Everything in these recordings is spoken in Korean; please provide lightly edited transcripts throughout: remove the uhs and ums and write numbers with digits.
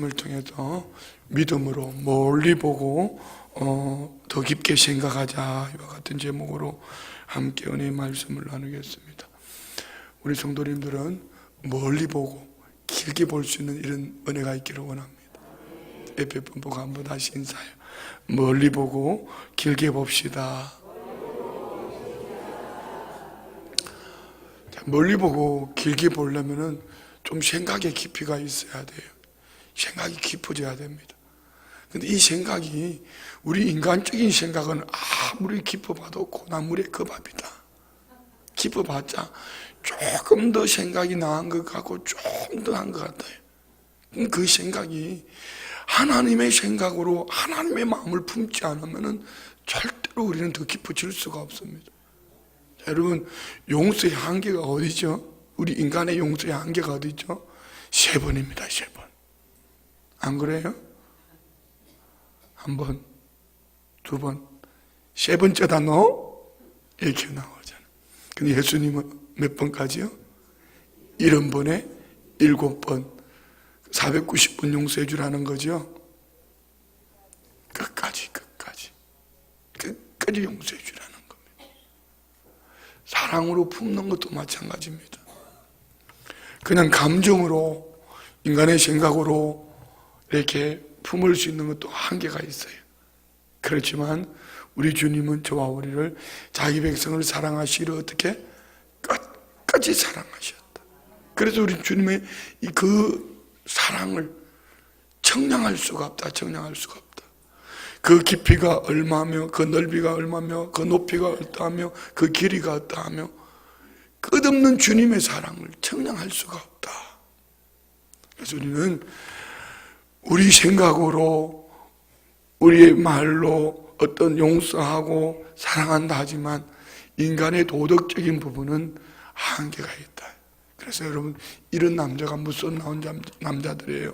을 통해서 믿음으로 멀리 보고 더 깊게 생각하자 이와 같은 제목으로 함께 은혜의 말씀을 나누겠습니다. 우리 성도님들은 멀리 보고 길게 볼 수 있는 이런 은혜가 있기를 원합니다. 에페폰 보고 한번 다시 인사해요. 멀리 보고 길게 봅시다. 자, 멀리 보고 길게 보려면은 좀 생각의 깊이가 있어야 돼요. 생각이 깊어져야 됩니다. 근데 이 생각이 우리 인간적인 생각은 아무리 깊어봐도 고나물의 그 밥이다. 깊어봤자 조금 더 생각이 나은 것 같고 좀 더 한 것 같아요. 그 생각이 하나님의 생각으로 하나님의 마음을 품지 않으면 절대로 우리는 더 깊어질 수가 없습니다. 자, 여러분, 용서의 한계가 어디죠? 우리 인간의 용서의 한계가 어디죠? 3번입니다. 3번. 안 그래요? 1번, 2번, 3번째다 너? 이렇게 나오잖아요. 근데 예수님은 몇 번까지요? 70번에 7번 490번 용서해 주라는 거죠. 끝까지 용서해 주라는 겁니다. 사랑으로 품는 것도 마찬가지입니다. 그냥 감정으로 인간의 생각으로 이렇게 품을 수 있는 것도 한계가 있어요. 그렇지만 우리 주님은 저와 우리를 자기 백성을 사랑하시려 어떻게? 끝까지 사랑하셨다. 그래서 우리 주님의 그 사랑을 청량할 수가 없다. 청량할 수가 없다. 그 깊이가 얼마며 그 넓이가 얼마며 그 높이가 어떠하며 그 길이가 어떠하며 끝없는 주님의 사랑을 청량할 수가 없다. 그래서 우리는 우리 생각으로 우리의 말로 어떤 용서하고 사랑한다 하지만 인간의 도덕적인 부분은 한계가 있다. 그래서 여러분, 이런 남자가 무서운 남자들이에요.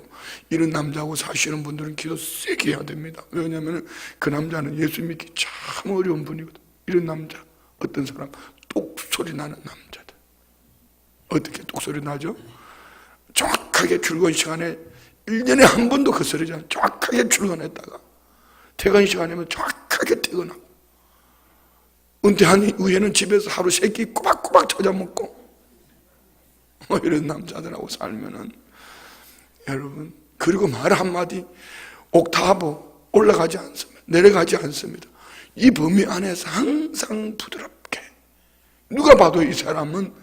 이런 남자하고 사시는 분들은 기도 세게 해야 됩니다. 왜냐하면 그 남자는 예수 믿기 참 어려운 분이거든. 이런 남자, 어떤 사람 똑소리 나는 남자들. 어떻게 똑소리 나죠? 정확하게 출근 시간에 1년에 한 번도 거스르지 않아. 정확하게 출근했다가 퇴근 시간이면 정확하게 퇴근하고 은퇴한 후에는 집에서 하루 3끼 꼬박꼬박 찾아먹고 이런 남자들하고 살면은 여러분, 그리고 말 한마디 옥타브 올라가지 않습니다. 내려가지 않습니다. 이 범위 안에서 항상 부드럽게 누가 봐도 이 사람은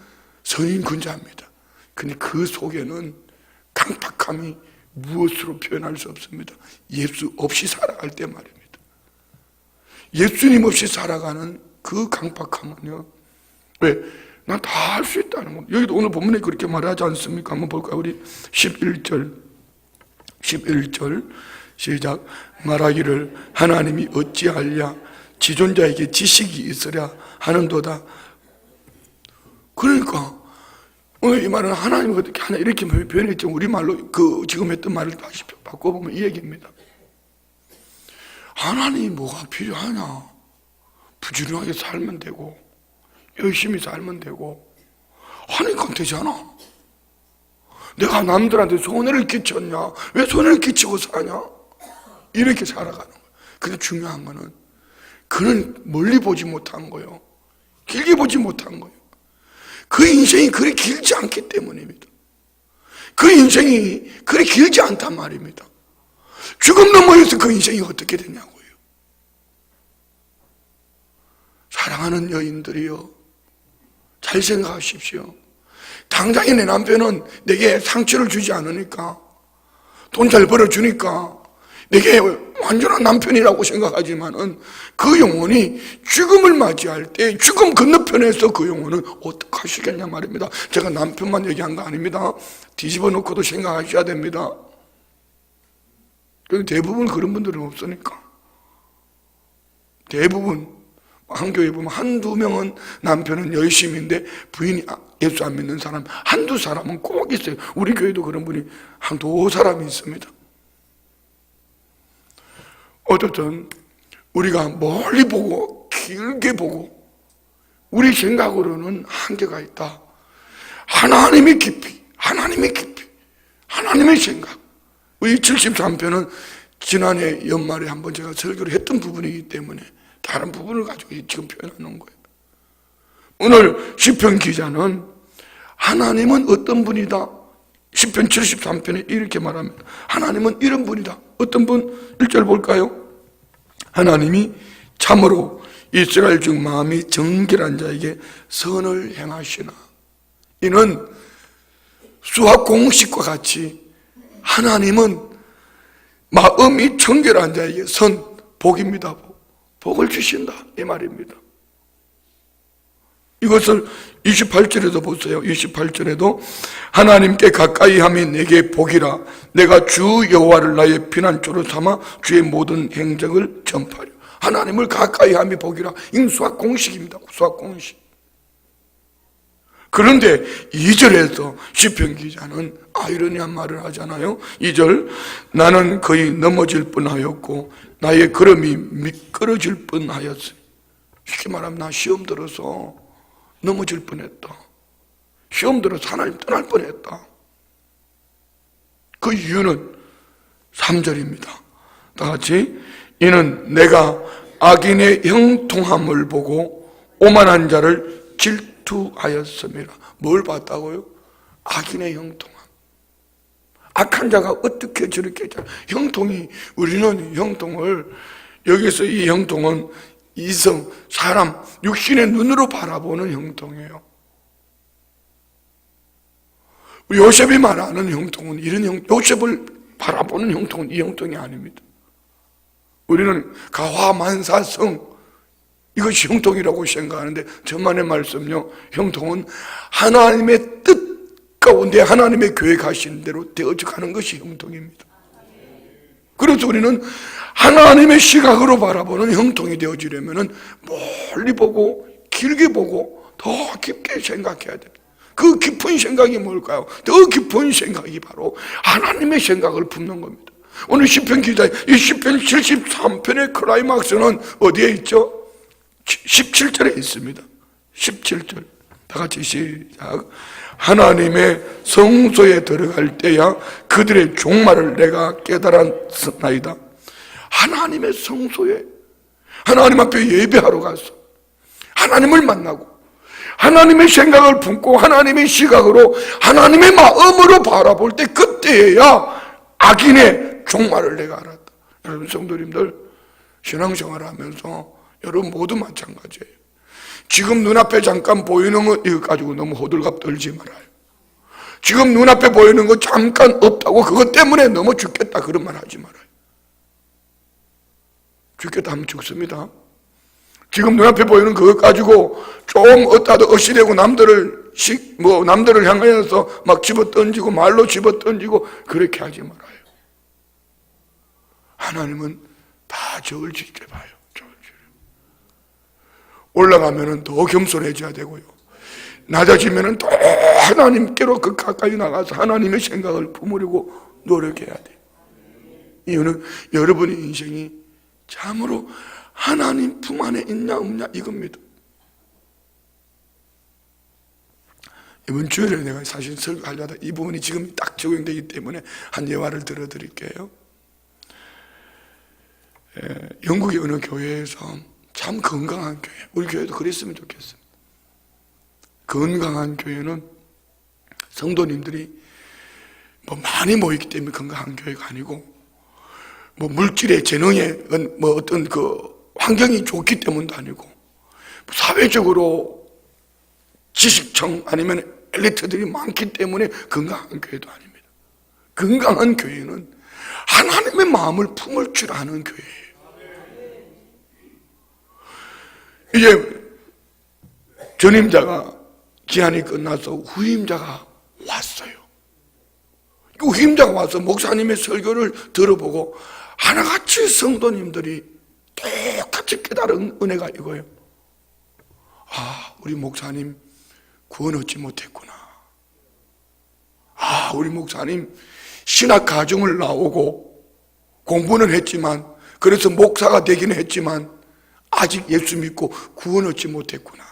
선인군자입니다. 근데 그 속에는 강팍함이 무엇으로 표현할 수 없습니다. 예수 없이 살아갈 때 말입니다. 예수님 없이 살아가는 그 강팍함은요, 왜? 난 다 할 수 있다는 겁니다. 여기도 오늘 본문에 그렇게 말하지 않습니까? 한번 볼까요? 우리 11절 시작. 말하기를 하나님이 어찌하랴 지존자에게 지식이 있으랴 하는도다. 그러니까 이 말은 하나님이 어떻게 하나 이렇게 표현했죠. 우리말로 지금 했던 말을 다시 바꿔보면 이 얘기입니다. 하나님이 뭐가 필요하냐? 부지런하게 살면 되고 열심히 살면 되고 하니까 되잖아. 내가 남들한테 손해를 끼쳤냐? 왜 손해를 끼치고 사냐? 이렇게 살아가는 거예요. 근데 중요한 거는 그는 멀리 보지 못한 거예요. 길게 보지 못한 거예요. 그 인생이 그리 길지 않기 때문입니다. 그 인생이 그리 길지 않단 말입니다. 죽음 너머에서 그 인생이 어떻게 되냐고요. 사랑하는 여인들이요, 잘 생각하십시오. 당장에 내 남편은 내게 상처를 주지 않으니까, 돈 잘 벌어주니까 내게 완전한 남편이라고 생각하지만은 그 영혼이 죽음을 맞이할 때 죽음 건너편에서 그 영혼은 어떻게 하시겠냐 말입니다. 제가 남편만 얘기한 거 아닙니다. 뒤집어 놓고도 생각하셔야 됩니다. 대부분 그런 분들은 없으니까. 대부분 한 교회 보면 한두 명은 남편은 열심인데 부인이 예수 안 믿는 사람 한두 사람은 꼭 있어요. 우리 교회도 그런 분이 한두 사람이 있습니다. 어쨌든 우리가 멀리 보고 길게 보고 우리 생각으로는 한계가 있다. 하나님의 깊이, 하나님의 생각, 이 73편은 지난해 연말에 한번 제가 설교를 했던 부분이기 때문에 다른 부분을 가지고 지금 표현하는 거예요. 오늘 시편 기자는 하나님은 어떤 분이다, 시편 73편에 이렇게 말합니다. 하나님은 이런 분이다. 어떤 분? 1절 볼까요? 하나님이 참으로 이스라엘 중 마음이 정결한 자에게 선을 행하시나. 이는 수학 공식과 같이 하나님은 마음이 정결한 자에게 복입니다. 복을 주신다, 이 말입니다. 이것을 28절에도 보세요. 28절에도 하나님께 가까이 함이 내게 복이라. 내가 주 여호와를 나의 피난처로 삼아 주의 모든 행적을 전파하려. 하나님을 가까이 함이 복이라. 이건 수학 공식입니다. 수학 공식. 그런데 2절에서 시편 기자는 아이러니한 말을 하잖아요. 2절, 나는 거의 넘어질 뻔하였고 나의 걸음이 미끄러질 뻔하였어요. 쉽게 말하면 나 시험 들어서 넘어질 뻔했다. 시험 들어서 하나님 떠날 뻔했다. 그 이유는 3절입니다. 다 같이, 이는 내가 악인의 형통함을 보고 오만한 자를 질투하였음이라. 뭘 봤다고요? 악인의 형통함. 악한 자가 어떻게 저렇게 형통이, 우리는 형통을, 여기서 이 형통은 이성, 사람, 육신의 눈으로 바라보는 형통이에요. 요셉이 말하는 형통은 요셉을 바라보는 형통은 이 형통이 아닙니다. 우리는 가화만사성, 이것이 형통이라고 생각하는데 저만의 말씀요, 형통은 하나님의 뜻 가운데 하나님의 계획하신 대로 되어져가는 것이 형통입니다. 그래서 우리는 하나님의 시각으로 바라보는 형통이 되어지려면 멀리 보고 길게 보고 더 깊게 생각해야 됩니다. 그 깊은 생각이 뭘까요? 더 깊은 생각이 바로 하나님의 생각을 품는 겁니다. 오늘 시편 기자, 이 시편 73편의 클라이막스는 어디에 있죠? 17절에 있습니다. 17절. 다 같이 시작. 하나님의 성소에 들어갈 때야 그들의 종말을 내가 깨달았나이다. 하나님의 성소에, 하나님 앞에 예배하러 가서 하나님을 만나고 하나님의 생각을 품고 하나님의 시각으로 하나님의 마음으로 바라볼 때 그때야 악인의 종말을 내가 알았다. 여러분 성도님들, 신앙생활 하면서 여러분 모두 마찬가지예요. 지금 눈앞에 잠깐 보이는 거 이거 가지고 너무 호들갑 떨지 말아요. 지금 눈앞에 보이는 거 잠깐 없다고 그것 때문에 너무 죽겠다 그런 말 하지 말아요. 죽겠다 하면 죽습니다. 지금 눈앞에 보이는 그것 가지고 좀 어디다 어시되고 남들을 향하여서 막 집어 던지고 말로 집어 던지고 그렇게 하지 말아요. 하나님은 다 저울 지게 봐요. 올라가면은 더 겸손해져야 되고요. 낮아지면은 더 하나님께로 그 가까이 나가서 하나님의 생각을 품으려고 노력해야 돼요. 이유는 여러분의 인생이 참으로 하나님 품 안에 있냐 없냐 이겁니다. 이번 주일에 내가 사실 설교하려다 이 부분이 지금 딱 적용되기 때문에 한 예화를 들어드릴게요. 영국의 어느 교회에서 참 건강한 교회, 우리 교회도 그랬으면 좋겠습니다. 건강한 교회는 성도님들이 많이 모이기 때문에 건강한 교회가 아니고 물질의 재능의 어떤 환경이 좋기 때문도 아니고 사회적으로 지식청 아니면 엘리트들이 많기 때문에 건강한 교회도 아닙니다. 건강한 교회는 하나님의 마음을 품을 줄 아는 교회예요. 이제 전임자가 기한이 끝나서 후임자가 왔어요. 후임자가 와서 목사님의 설교를 들어보고 하나같이 성도님들이 똑같이 깨달은 은혜가 이거예요. 아, 우리 목사님 구원 얻지 못했구나. 아, 우리 목사님 신학 가정을 나오고 공부는 했지만, 그래서 목사가 되기는 했지만 아직 예수 믿고 구원 얻지 못했구나.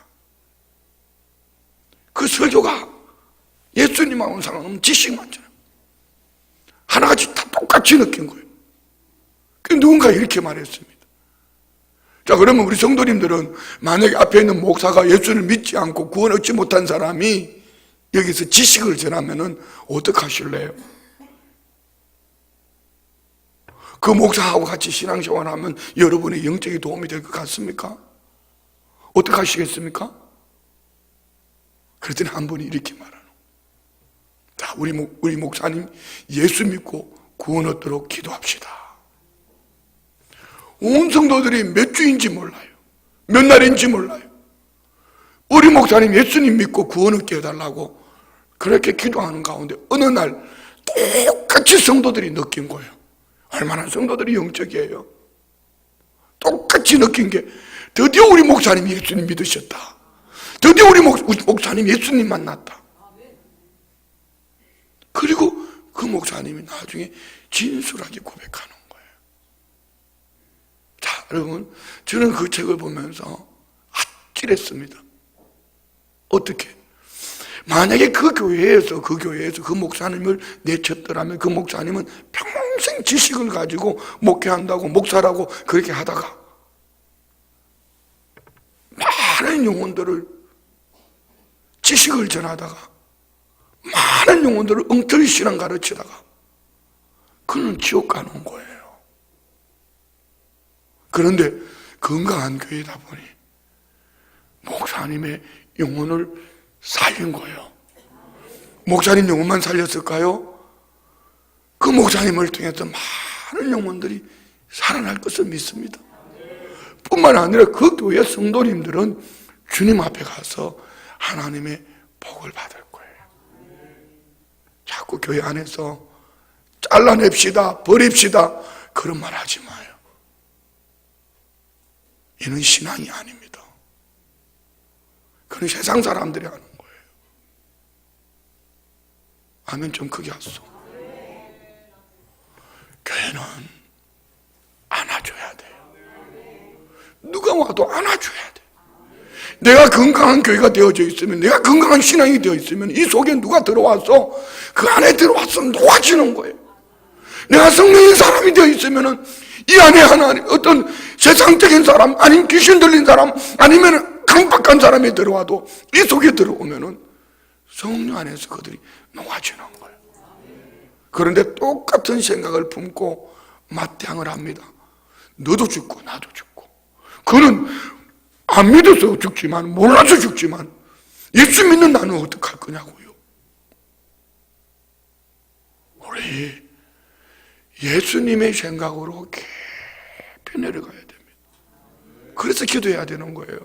그 설교가 예수님하고는 상관없는 지식 많잖아요. 하나같이 다 똑같이 똑같이 느낀 거예요. 누군가 이렇게 말했습니다. 자, 그러면 우리 성도님들은 만약에 앞에 있는 목사가 예수를 믿지 않고 구원 얻지 못한 사람이 여기서 지식을 전하면은 어떡하실래요? 그 목사하고 같이 신앙생활 하면 여러분의 영적인 도움이 될 것 같습니까? 어떡하시겠습니까? 그랬더니 한 분이 이렇게 말하는 거예요. 자, 우리 목사님 예수 믿고 구원 얻도록 기도합시다. 온 성도들이 몇 주인지 몰라요. 몇 날인지 몰라요. 우리 목사님 예수님 믿고 구원 얻게 해달라고 그렇게 기도하는 가운데 어느 날 똑같이 성도들이 느낀 거예요. 얼마나 성도들이 영적이에요. 똑같이 느낀 게 드디어 우리 목사님이 예수님 믿으셨다. 드디어 우리 목사님 예수님 만났다. 그리고 그 목사님이 나중에 진술하게 고백하는 거예요. 자, 여러분, 저는 그 책을 보면서 아찔했습니다. 어떻게? 만약에 그 교회에서 그 목사님을 내쳤더라면 그 목사님은 평생 지식을 가지고 목회한다고 목사라고 그렇게 하다가 많은 영혼들을 지식을 전하다가 많은 영혼들을 엉터리 신앙 가르치다가 그는 지옥 가는 거예요. 그런데 건강한 교회다 보니 목사님의 영혼을 살린 거예요. 목사님 영혼만 살렸을까요? 그 목사님을 통해서 많은 영혼들이 살아날 것을 믿습니다. 뿐만 아니라 그 교회 성도님들은 주님 앞에 가서 하나님의 복을 받을 거예요. 자꾸 교회 안에서 잘라냅시다, 버립시다 그런 말 하지 마요. 이는 신앙이 아닙니다. 그건 세상 사람들이 하는 거예요. 아멘 좀 크게 하소. 교회는 안아줘야 돼요. 누가 와도 안아줘야 돼. 내가 건강한 교회가 되어져 있으면, 내가 건강한 신앙이 되어 있으면 이 속에 누가 들어와서 그 안에 들어와서 놓아지는 거예요. 내가 성령인 사람이 되어 있으면 이 안에 하나님 어떤 세상적인 사람, 아니면 귀신 들린 사람, 아니면 강박한 사람이 들어와도 이 속에 들어오면은 성령 안에서 그들이 놓아지는 거예요. 그런데 똑같은 생각을 품고 맞대항을 합니다. 너도 죽고 나도 죽고. 그는 안 믿어서 죽지만, 몰라서 죽지만 예수 믿는 나는 어떡할 거냐고요. 우리 예수님의 생각으로 깊이 내려가야 됩니다. 그래서 기도해야 되는 거예요.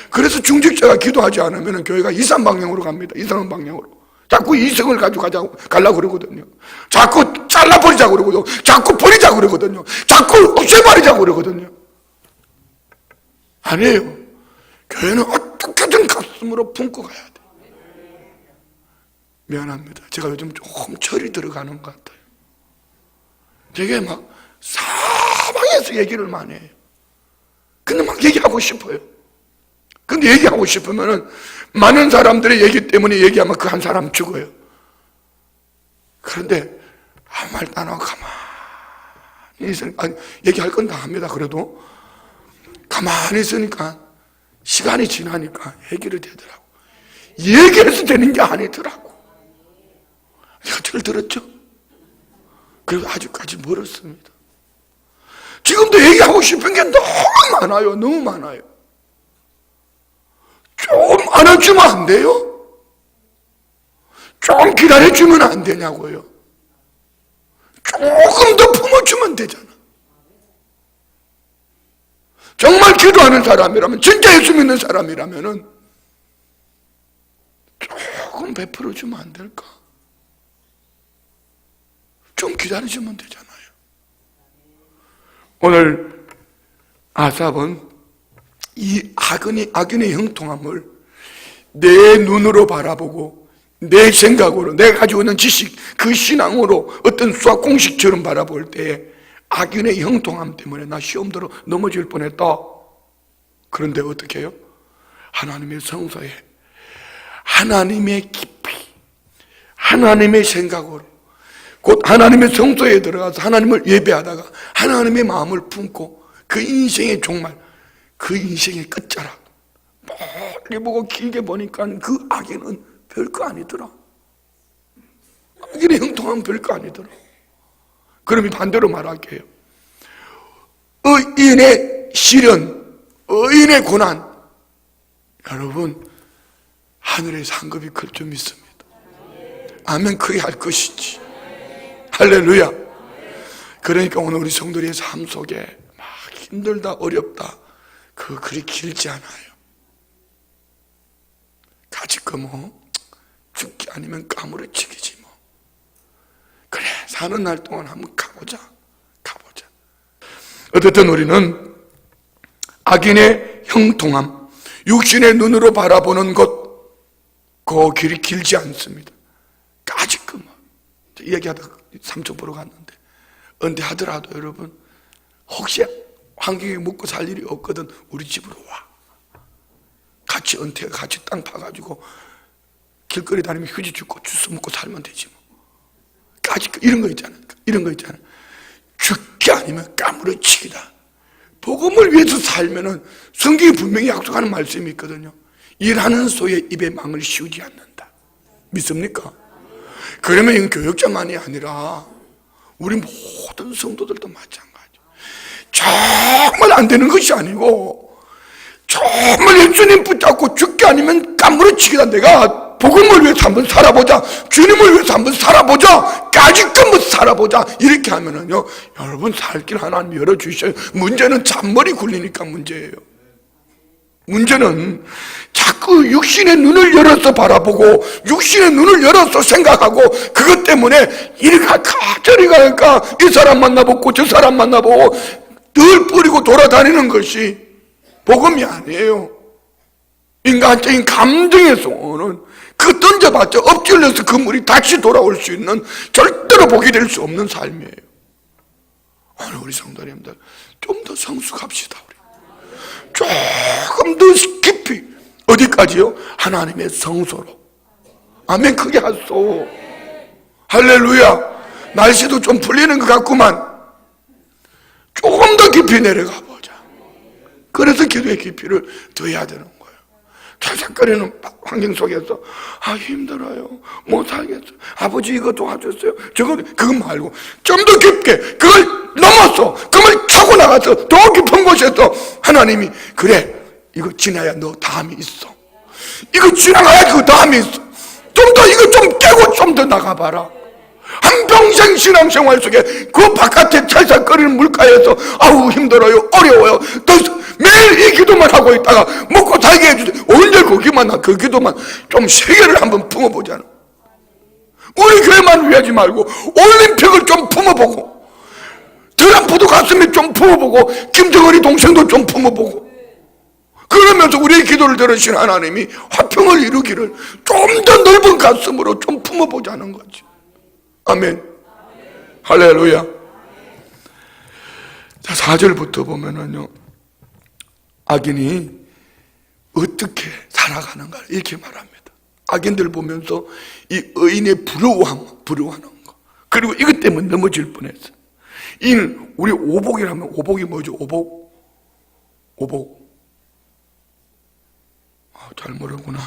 그래서 중직자가 기도하지 않으면 교회가 이상 방향으로 갑니다. 이상한 방향으로. 자꾸 이성을 가지고 가려고 그러거든요. 자꾸 잘라버리자고 그러거든요. 자꾸 버리자고 그러거든요. 자꾸 없애버리자고 그러거든요. 아니에요. 교회는 어떻게든 가슴으로 품고 가야 돼. 미안합니다. 제가 요즘 조금 철이 들어가는 것 같아요. 되게 막 사방에서 얘기를 많이 해요. 근데 막 얘기하고 싶어요. 근데 얘기하고 싶으면은 많은 사람들의 얘기 때문에 얘기하면 그 한 사람 죽어요. 그런데 아무 말도 안 하고 가만히 있으니까, 아니, 얘기할 건 다 합니다. 그래도 가만히 있으니까 시간이 지나니까 얘기를 되더라고. 얘기해서 되는 게 아니더라고. 제가 절 들었죠? 그래서 아직까지 멀었습니다. 지금도 얘기하고 싶은 게 너무 많아요. 너무 많아요. 좀 안아주면 안 돼요? 좀 기다려주면 안 되냐고요. 조금 더 품어주면 되잖아. 정말 기도하는 사람이라면, 진짜 예수 믿는 사람이라면은 조금 베풀어주면 안 될까? 좀 기다려주면 되잖아요. 오늘 아삽은 이 악인의 형통함을 내 눈으로 바라보고 내 생각으로, 내가 가지고 있는 지식, 그 신앙으로 어떤 수학 공식처럼 바라볼 때에 악인의 형통함 때문에 나 시험 들어 넘어질 뻔했다. 그런데 어떻게 해요? 하나님의 성서에 하나님의 깊이, 하나님의 생각으로, 그 곧 하나님의 성소에 들어가서 하나님을 예배하다가 하나님의 마음을 품고 그 인생의 종말, 그 인생의 끝자락 멀리 보고 길게 보니까 그 악인은 별거 아니더라. 악인의 형통하면 별거 아니더라. 그러면 반대로 말할게요. 의인의 시련, 의인의 고난, 여러분 하늘의 상급이 클 줄 믿습니다. 아멘. 크게 할 것이지. 할렐루야. 그러니까 오늘 우리 성도들의 삶 속에 막 힘들다 어렵다 그리 길지 않아요. 가지고 뭐 죽기 아니면 까무러치기지 뭐. 그래 사는 날 동안 한번 가보자. 어쨌든 우리는 악인의 형통함, 육신의 눈으로 바라보는 것, 그 길이 길지 않습니다. 까짓거 얘기하다가 삼촌 보러 갔는데 은퇴하더라도 여러분 혹시 환경에 먹고 살 일이 없거든 우리 집으로 와. 같이 은퇴, 같이 땅 파가지고 길거리 다니면 휴지 주고 주스 먹고 살면 되지 뭐. 까짓거 이런 거 있잖아요. 죽기 아니면 까무러치기다. 복음을 위해서 살면은 성경이 분명히 약속하는 말씀이 있거든요. 일하는 소의 입에 망을 씌우지 않는다. 믿습니까? 그러면 이건 교역자만이 아니라 우리 모든 성도들도 마찬가지. 정말 안 되는 것이 아니고 정말 예수님 붙잡고 죽기 아니면 까무러치기다. 내가 복음을 위해서 한번 살아보자, 주님을 위해서 한번 살아보자, 까짓것 한번 살아보자, 이렇게 하면은요 여러분 살 길 하나님 열어주셔요. 문제는 잔머리 굴리니까 문제예요. 문제는 자꾸 육신의 눈을 열어서 바라보고 육신의 눈을 열어서 생각하고 그것 때문에 이리 갈까 저리 갈까 이 사람 만나보고 저 사람 만나보고 늘 뿌리고 돌아다니는 것이 복음이 아니에요. 인간적인 감정에서 오는 그 던져봤자 엎질러서 그 물이 다시 돌아올 수 있는 절대로 복이 될 수 없는 삶이에요. 오늘 우리 성도님들 좀 더 성숙합시다. 우리 조금 더 깊이 어디까지요? 하나님의 성소로. 아멘. 크게 하소. 할렐루야. 날씨도 좀 풀리는 것 같구만. 조금 더 깊이 내려가 보자. 그래서 기도의 깊이를 더해야 되는 거예요. 탈삭거리는 환경 속에서 힘들어요, 못 살겠어요, 아버지 이거 도와줬어요, 그거 말고 좀 더 깊게 그걸 넘어서 그걸 차고 나가서 더 깊은 곳에서 하나님이 그래 이거 지나야 너 다음이 있어, 이거 지나가야 그 다음이 있어, 좀 더 이거 좀 깨고 좀 더 나가봐라. 한평생 신앙생활 속에 그 바깥에 찰싹거리는 물가에서 아우 힘들어요, 어려워요, 매일 이 기도만 하고 있다가 먹고 살게 해주세요. 언제 그 기도만 좀 세계를 한번 품어보잖아. 우리 교회만 위하지 말고 올림픽을 좀 품어보고 트럼프도 가슴에 좀 품어보고 김정은이 동생도 좀 품어보고 그러면서 우리의 기도를 들으신 하나님이 화평을 이루기를 좀 더 넓은 가슴으로 좀 품어보자는 거지. 아멘. 할렐루야. 자, 4절부터 보면은요 악인이 어떻게 살아가는가 이렇게 말합니다. 악인들 보면서 이 의인의 부러워하는 거, 그리고 이것 때문에 넘어질 뻔했어. 이는 우리 오복이라면 오복이 뭐죠? 오복 잘 모르구나.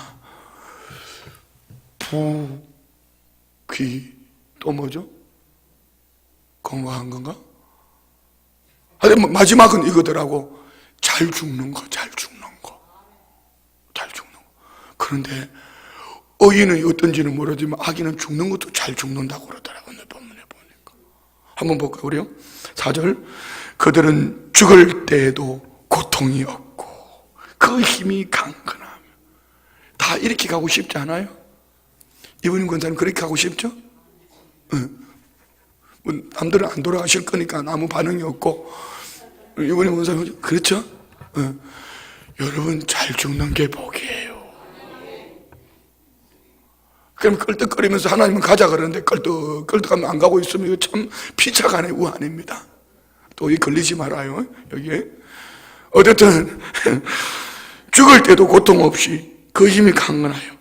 부귀 또 뭐죠? 건강한 건가? 마지막은 이거더라고. 잘 죽는 거. 그런데 의인은 어떤지는 모르지만 악인은 죽는 것도 잘 죽는다고 그러더라고요. 본문에 보니까. 한번 볼까요, 우리요? 4절. 그들은 죽을 때에도 고통이 없고 그 힘이 강건하며. 다 이렇게 가고 싶지 않아요? 이분님 권사님 그렇게 가고 싶죠? 남들은 안 돌아가실 거니까 아무 반응이 없고 이분님 권사님 그렇죠? 여러분 잘 죽는 게 복이에요. 그럼 끌떡거리면서 하나님은 가자 그러는데 끌떡하면 안 가고 있으면 이거 참 피차간의 우환입니다. 또 이 걸리지 말아요 여기에. 어쨌든 죽을 때도 고통 없이 그 힘이 강건하여.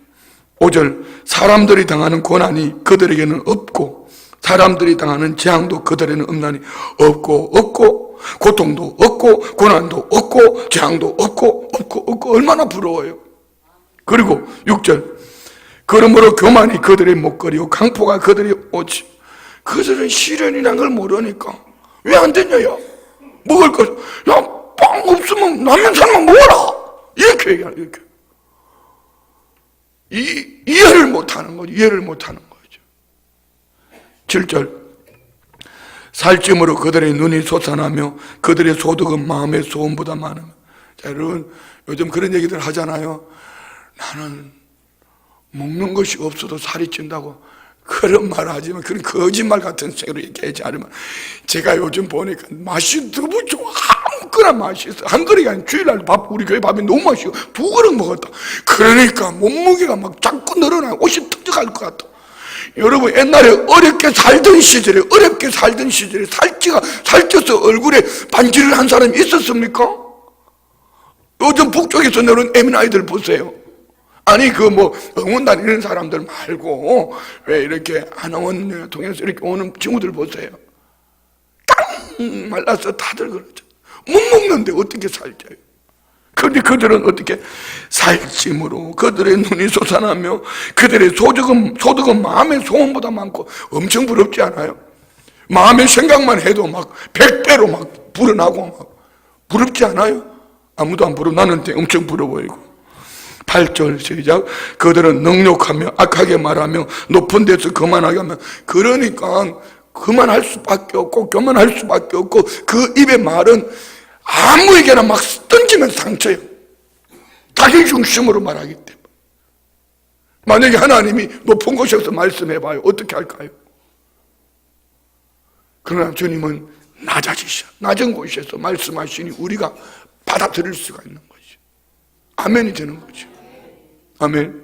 5절. 사람들이 당하는 고난이 그들에게는 없고 사람들이 당하는 재앙도 그들에는 없나니 없고 고통도 없고 고난도 없고 재앙도 없고 얼마나 부러워요. 그리고 6절 그러므로 교만이 그들의 목걸이요 강포가 그들의 옷이. 그들은 시련이라는 걸 모르니까 왜 안 되냐요. 먹을 것, 야, 빵 없으면 라면 사면 먹어라 이렇게 얘기하는. 이렇게 이해를 못하는 거죠. 이해를 못하는 거죠. 7절 살찜으로 그들의 눈이 솟아나며 그들의 소득은 마음의 소원보다 많으며. 자, 여러분 요즘 그런 얘기들 하잖아요. 나는 먹는 것이 없어도 살이 찐다고. 그런 말 하지만 그런 거짓말 같은 생으로 얘기하지 않으면, 제가 요즘 보니까 맛이 너무 좋아. 아무거나 맛있어. 한 그릇이 아니라 주일날 밥, 우리 교회 밥이 너무 맛있어. 2그릇 먹었다. 그러니까 몸무게가 막 자꾸 늘어나고 옷이 터져갈 것 같아. 여러분 옛날에 어렵게 살던 시절에 살쪄서 얼굴에 반지를 한 사람이 있었습니까? 요즘 북쪽에서 내려온 애민 아이들 보세요. 아니 응원 다니는 사람들 말고 왜 이렇게 안원을 통해서 이렇게 오는 친구들 보세요. 깡 말라서 다들 그러죠. 못 먹는데 어떻게 살쪄요? 그런데 그들은 어떻게 살찜으로 그들의 눈이 솟아나며 그들의 소득은 마음의 소원보다 많고. 엄청 부럽지 않아요? 마음의 생각만 해도 막 100배로 막 불어나고 막 부럽지 않아요? 아무도 안 부러워. 나는 엄청 부러워요. 8절 시작. 그들은 능욕하며 악하게 말하며 높은 데서 거만하게 하며. 그러니까 그만할 수밖에 없고 교만할 수밖에 없고 그 입의 말은 아무에게나 막 던지면 상처예요. 자기 중심으로 말하기 때문에. 만약에 하나님이 높은 곳에서 말씀해봐요. 어떻게 할까요? 그러나 주님은 낮은 곳에서 말씀하시니 우리가 받아들일 수가 있는 거죠. 아멘이 되는 거죠. 아멘.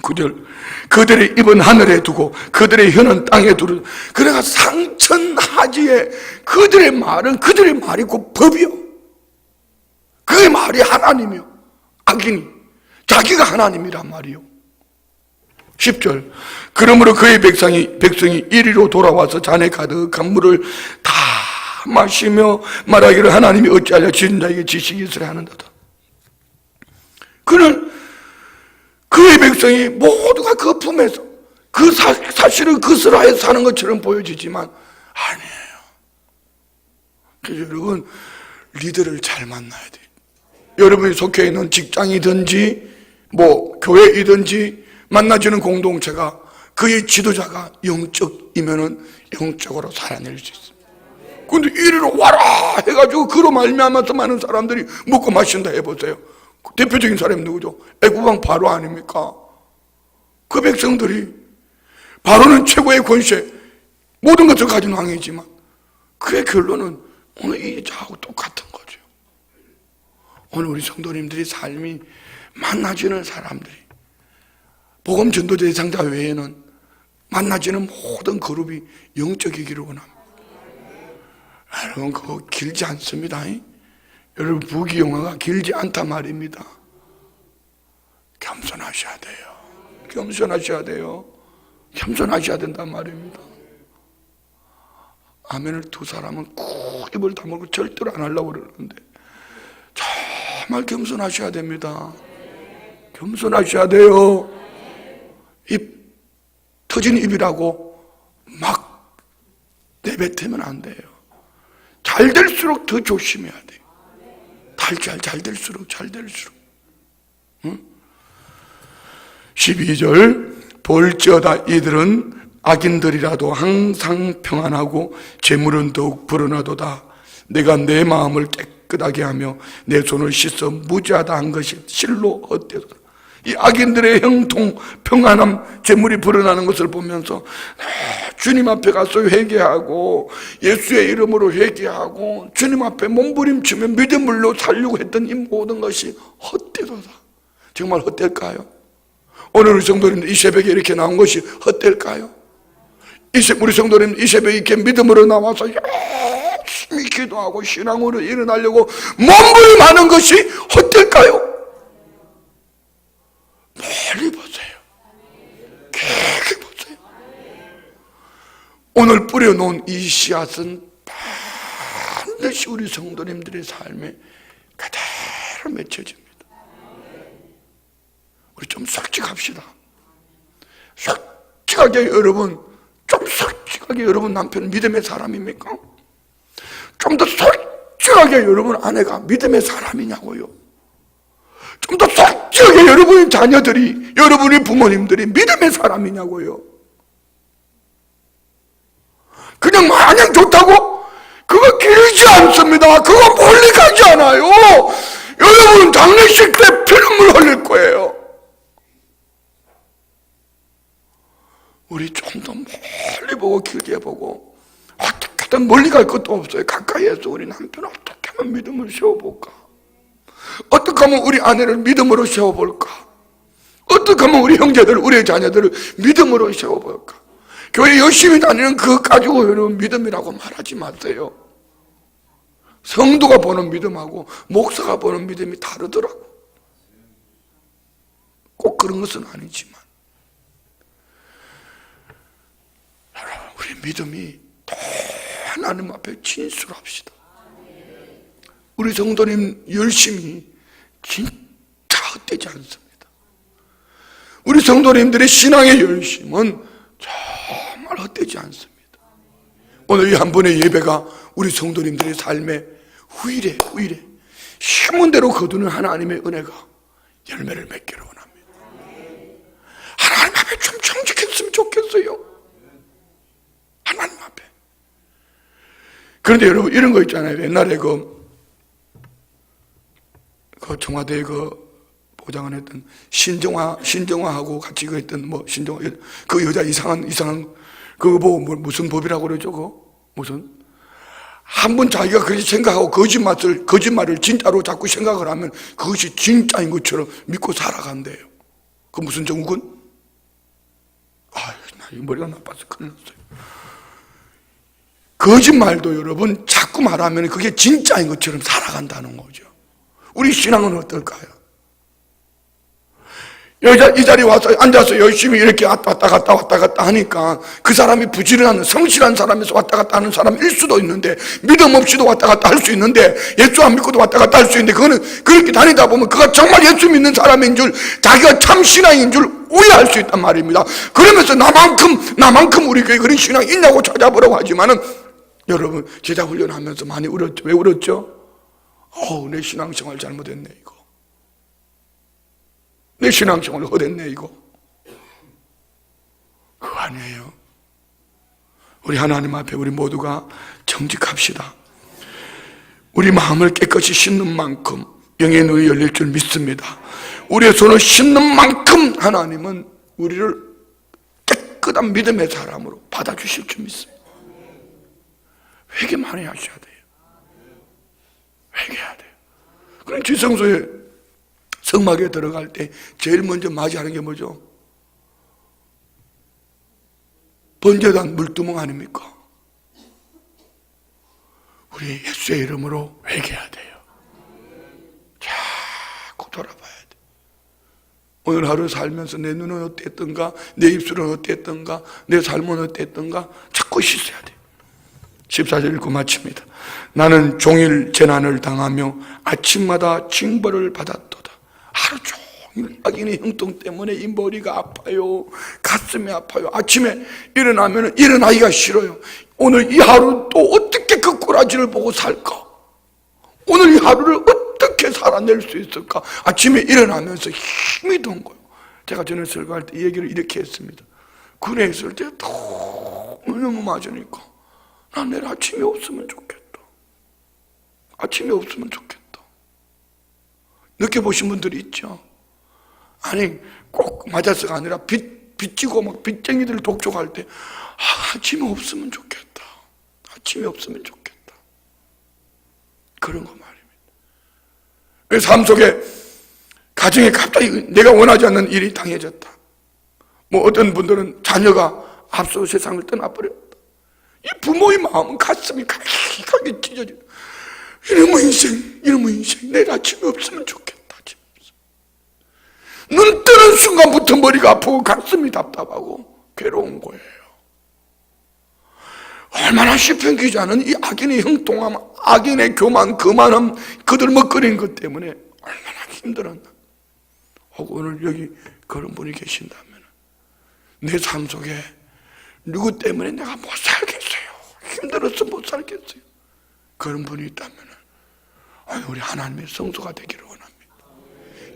9절 그들의 입은 하늘에 두고 그들의 혀는 땅에 두르. 그래가 상천하지에 그들의 말은 그들의 말이 곧 법이요. 그의 말이 하나님이요. 악인이 자기가 하나님이란 말이요. 10절 그러므로 그의 백성이 이리로 돌아와서 잔에 가득한 물을 다 마시며 말하기를 하나님이 어찌하여 지은 자에게 지식이 있으려 하는도다. 그는 그의 백성이 모두가 그 품에서 사실은 그 스라에 사는 것처럼 보여지지만 아니에요. 그래서 여러분 리더를 잘 만나야 돼요. 여러분이 속해 있는 직장이든지 교회이든지 만나주는 공동체가 그의 지도자가 영적이면은 영적으로 살아낼 수 있습니다. 근데 이리로 와라 해가지고 그로 말미암아서 많은 사람들이 먹고 마신다 해보세요. 대표적인 사람이 누구죠? 애굽왕 바로 아닙니까? 그 백성들이 바로는 최고의 권세 모든 것을 가진 왕이지만 그의 결론은 오늘 이 자하고 똑같은 거죠. 오늘 우리 성도님들이 삶이 만나지는 사람들이 복음 전도 대상자 외에는 만나지는 모든 그룹이 영적이기를 원합니다. 여러분 그거 길지 않습니다. 여러분 부귀영화가 길지 않단 말입니다. 겸손하셔야 돼요. 겸손하셔야 된단 말입니다. 아멘을 두 사람은 꼭 입을 다물고 절대로 안 하려고 그러는데 정말 겸손하셔야 됩니다. 겸손하셔야 돼요. 입 터진 입이라고 막 내뱉으면 안 돼요. 잘 될수록 더 조심해야 돼요. 잘 될수록 응? 12절 볼지어다 이들은 악인들이라도 항상 평안하고 재물은 더욱 불어나도다. 내가 내 마음을 깨끗하게 하며 내 손을 씻어 무지하다 한 것이 실로 헛되도다. 이 악인들의 형통, 평안함, 재물이 불어나는 것을 보면서 주님 앞에 가서 회개하고 예수의 이름으로 회개하고 주님 앞에 몸부림치며 믿음으로 살려고 했던 이 모든 것이 헛되도다. 정말 헛될까요? 오늘 우리 성도님들 이 새벽에 이렇게 나온 것이 헛될까요? 우리 성도님들 이 새벽에 이렇게 믿음으로 나와서 열심히 기도하고 신앙으로 일어나려고 몸부림하는 것이 헛될까요? 멀리 보세요. 깊이 보세요. 오늘 뿌려놓은 이 씨앗은 반드시 우리 성도님들의 삶에 그대로 맺혀집니다. 우리 좀 솔직합시다. 솔직하게 여러분, 좀 솔직하게 여러분 남편은 믿음의 사람입니까? 좀 더 솔직하게 여러분 아내가 믿음의 사람이냐고요. 좀 더 솔직하게 여러분의 자녀들이, 여러분의 부모님들이 믿음의 사람이냐고요. 그냥 마냥 좋다고? 그거 길지 않습니다. 그거 멀리 가지 않아요. 여러분은 장례식 때 피눈물 흘릴 거예요. 우리 좀 더 멀리 보고 길게 보고 어떻게든 멀리 갈 것도 없어요. 가까이에서 우리 남편을 어떻게 하면 믿음을 세워볼까? 어떻게 하면 우리 아내를 믿음으로 세워볼까? 어떻게 하면 우리 형제들, 우리 자녀들을 믿음으로 세워볼까? 교회 열심히 다니는 그거 가지고 여러분 믿음이라고 말하지 마세요. 성도가 보는 믿음하고 목사가 보는 믿음이 다르더라고. 꼭 그런 것은 아니지만 우리 믿음이 더 하나님 앞에 진술합시다. 우리 성도님 열심히 진짜 헛되지 않습니다. 우리 성도님들의 신앙의 열심은 정말 헛되지 않습니다. 오늘 이 한 번의 예배가 우리 성도님들의 삶에 후일에 심은 대로 거두는 하나님의 은혜가 열매를 맺기를 원합니다. 하나님 앞에 좀 정직했으면 좋겠어요. 하나님 앞에. 그런데 여러분 이런 거 있잖아요. 옛날에 그 청와대 보장을 했던 신정화하고 같이 했던 신정화 그 여자 이상한 그거 무슨 법이라고 그러죠? 그거 무슨 한 번 자기가 그렇게 생각하고 거짓말을 진짜로 자꾸 생각을 하면 그것이 진짜인 것처럼 믿고 살아간대요. 그 무슨 정군? 나 이 머리가 나빠서 큰일 났어요. 거짓말도 여러분 자꾸 말하면 그게 진짜인 것처럼 살아간다는 거죠. 우리 신앙은 어떨까요? 이 자리에 와서 앉아서 열심히 이렇게 왔다 갔다 하니까 그 사람이 부지런한 성실한 사람에서 왔다 갔다 하는 사람일 수도 있는데, 믿음 없이도 왔다 갔다 할 수 있는데, 예수 안 믿고도 왔다 갔다 할 수 있는데, 그거는 그렇게 다니다 보면 그가 정말 예수 믿는 사람인 줄, 자기가 참 신앙인 줄 오해할 수 있단 말입니다. 그러면서 나만큼 우리 교회 그런 신앙이 있냐고 찾아보라고 하지만은, 여러분 제자 훈련하면서 많이 울었죠. 왜 울었죠? 내 신앙생활 잘못했네 이거. 내 신앙생활을 헛했네 이거. 그거 아니에요. 우리 하나님 앞에 우리 모두가 정직합시다. 우리 마음을 깨끗이 씻는 만큼 영의 눈이 열릴 줄 믿습니다. 우리의 손을 씻는 만큼 하나님은 우리를 깨끗한 믿음의 사람으로 받아주실 줄 믿습니다. 회개 많이 하셔야 돼요. 회개해야 돼요. 그럼 지성소에 성막에 들어갈 때 제일 먼저 맞이하는 게 뭐죠? 번제단 물두멍 아닙니까? 우리 예수의 이름으로 회개해야 돼요. 자꾸 돌아봐야 돼. 오늘 하루 살면서 내 눈은 어땠던가, 내 입술은 어땠던가, 내 삶은 어땠던가 자꾸 씻어야 돼. 14절 읽고 마칩니다. 나는 종일 재난을 당하며 아침마다 징벌을 받았도다. 하루 종일 악인의 형통 때문에 이 머리가 아파요. 가슴이 아파요. 아침에 일어나면 일어나기가 싫어요. 오늘 이 하루 또 어떻게 그 꼬라지를 보고 살까? 오늘 이 하루를 어떻게 살아낼 수 있을까? 아침에 일어나면서 힘이 든 거예요. 제가 전에 설교할 때 이 얘기를 이렇게 했습니다. 군에 있을 때 너무 맞으니까 난 내일 아침이 없으면 좋겠다. 아침이 없으면 좋겠다. 느껴보신 분들이 있죠? 아니 꼭 맞아서가 아니라 빚지고 막 빚쟁이들 독촉할 때 아침이 없으면 좋겠다. 아침이 없으면 좋겠다. 그런 거 말입니다. 왜 삶 속에 가정에 갑자기 내가 원하지 않는 일이 당해졌다. 어떤 분들은 자녀가 앞서 세상을 떠나버렸다. 이 부모의 마음은 가슴이 가득하게 찢어져. 이놈의 인생 내일 아침에 없으면 좋겠다. 눈 뜨는 순간부터 머리가 아프고 가슴이 답답하고 괴로운 거예요. 얼마나 시편 기자는 이 악인의 형통함, 악인의 교만, 거만함, 그들 먹거리는 것 때문에 얼마나 힘들었나. 혹 오늘 여기 그런 분이 계신다면 내 삶 속에 누구 때문에 내가 못 살겠어요, 힘들어서 못 살겠어요, 그런 분이 있다면 우리 하나님의 성소가 되기를 원합니다.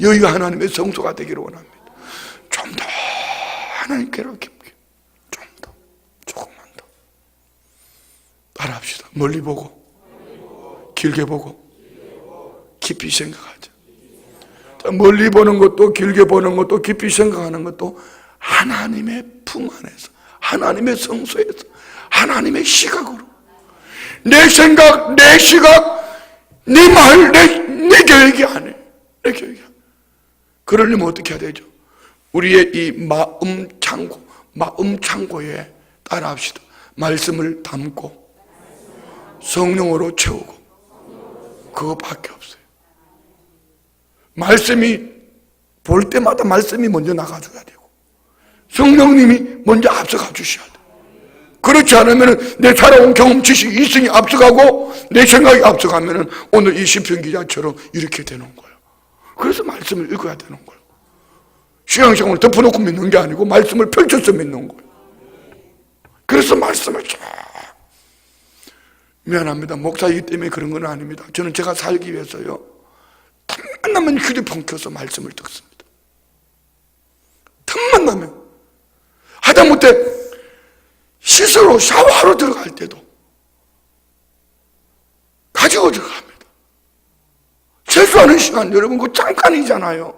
여기가 하나님의 성소가 되기를 원합니다. 좀 더 하나님께로 깊게, 좀 더, 조금만 더 따라합시다. 멀리 보고 길게 보고 깊이 생각하자. 자, 멀리 보는 것도 길게 보는 것도 깊이 생각하는 것도 하나님의 품 안에서, 하나님의 성소에서, 하나님의 시각으로, 내 생각, 내 시각, 내 말, 내 계획이 아니에요. 내 계획이 아니에요. 그러려면 어떻게 해야 되죠? 우리의 이 마음 창고에 따라합시다. 말씀을 담고 성령으로 채우고, 그거밖에 없어요. 말씀이 볼 때마다 말씀이 먼저 나가줘야 되고, 성령님이 먼저 앞서가 주셔야 돼요. 그렇지 않으면 내 살아온 경험, 지식, 이성이 앞서가고 내 생각이 앞서가면 오늘 이 시편 기자처럼 이렇게 되는 거예요. 그래서 말씀을 읽어야 되는 거예요. 신앙생활을 덮어놓고 믿는 게 아니고 말씀을 펼쳐서 믿는 거예요. 그래서 말씀을 쫙, 미안합니다, 목사이기 때문에 그런 건 아닙니다. 저는 제가 살기 위해서요, 틈만 나면 휴대폰 켜서 말씀을 듣습니다. 틈만 나면. 하다못해 씻으러 샤워하러 들어갈 때도 가지고 들어갑니다. 세수하는 시간 여러분 그거 잠깐이잖아요.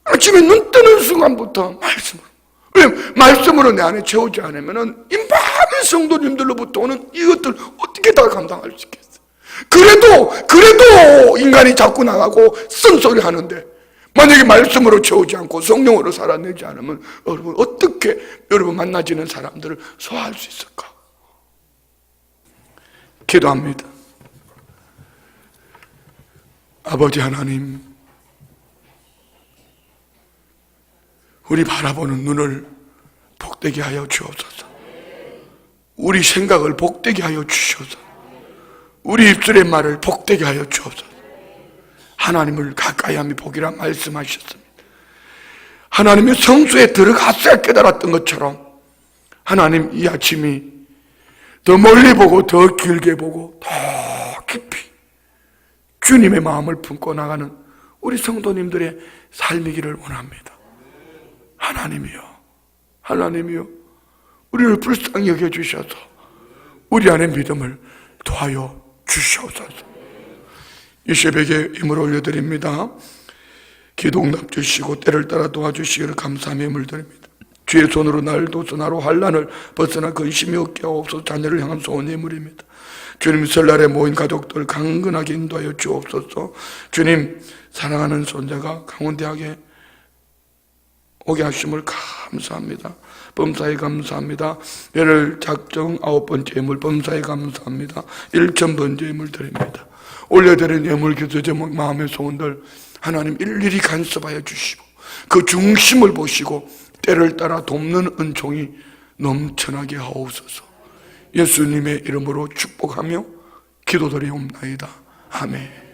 아침에 눈 뜨는 순간부터 말씀으로. 왜? 말씀으로 내 안에 채우지 않으면 이 많은 성도님들로부터 오는 이것들 어떻게 다 감당할 수 있겠어요? 그래도 인간이 자꾸 나가고 쓴소리 하는데, 만약에 말씀으로 채우지 않고 성령으로 살아내지 않으면 여러분 어떻게 여러분 만나지는 사람들을 소화할 수 있을까? 기도합니다. 아버지 하나님, 우리 바라보는 눈을 복되게 하여 주옵소서. 우리 생각을 복되게 하여 주시옵소서. 우리 입술의 말을 복되게 하여 주옵소서. 하나님을 가까이 함이 복이라 말씀하셨습니다. 하나님의 성소에 들어갔어야 깨달았던 것처럼 하나님 이 아침이 더 멀리 보고 더 길게 보고 더 깊이 주님의 마음을 품고 나가는 우리 성도님들의 삶이기를 원합니다. 하나님이요, 우리를 불쌍히 여겨주셔서 우리 안에 믿음을 더하여 주시옵소서. 이 새벽에 힘을 올려드립니다. 기도응답 주시고 때를 따라 도와주시기를 감사하며 힘을 드립니다. 주의 손으로 날 도서나로 환난을 벗어나 근심이 없게 하옵소서. 자녀를 향한 소원 예물입니다. 주님, 설날에 모인 가족들 강건하게 인도하여 주옵소서. 주님, 사랑하는 손자가 강원대학에 오게 하심을 감사합니다. 범사에 감사합니다. 열흘 작정 9번째 예물 범사에 감사합니다. 1000번째 예물 드립니다. 올려드린 예물 기도 제목 마음의 소원들 하나님 일일이 간섭하여 주시고 그 중심을 보시고 때를 따라 돕는 은총이 넘쳐나게 하옵소서. 예수님의 이름으로 축복하며 기도드리옵나이다. 아멘.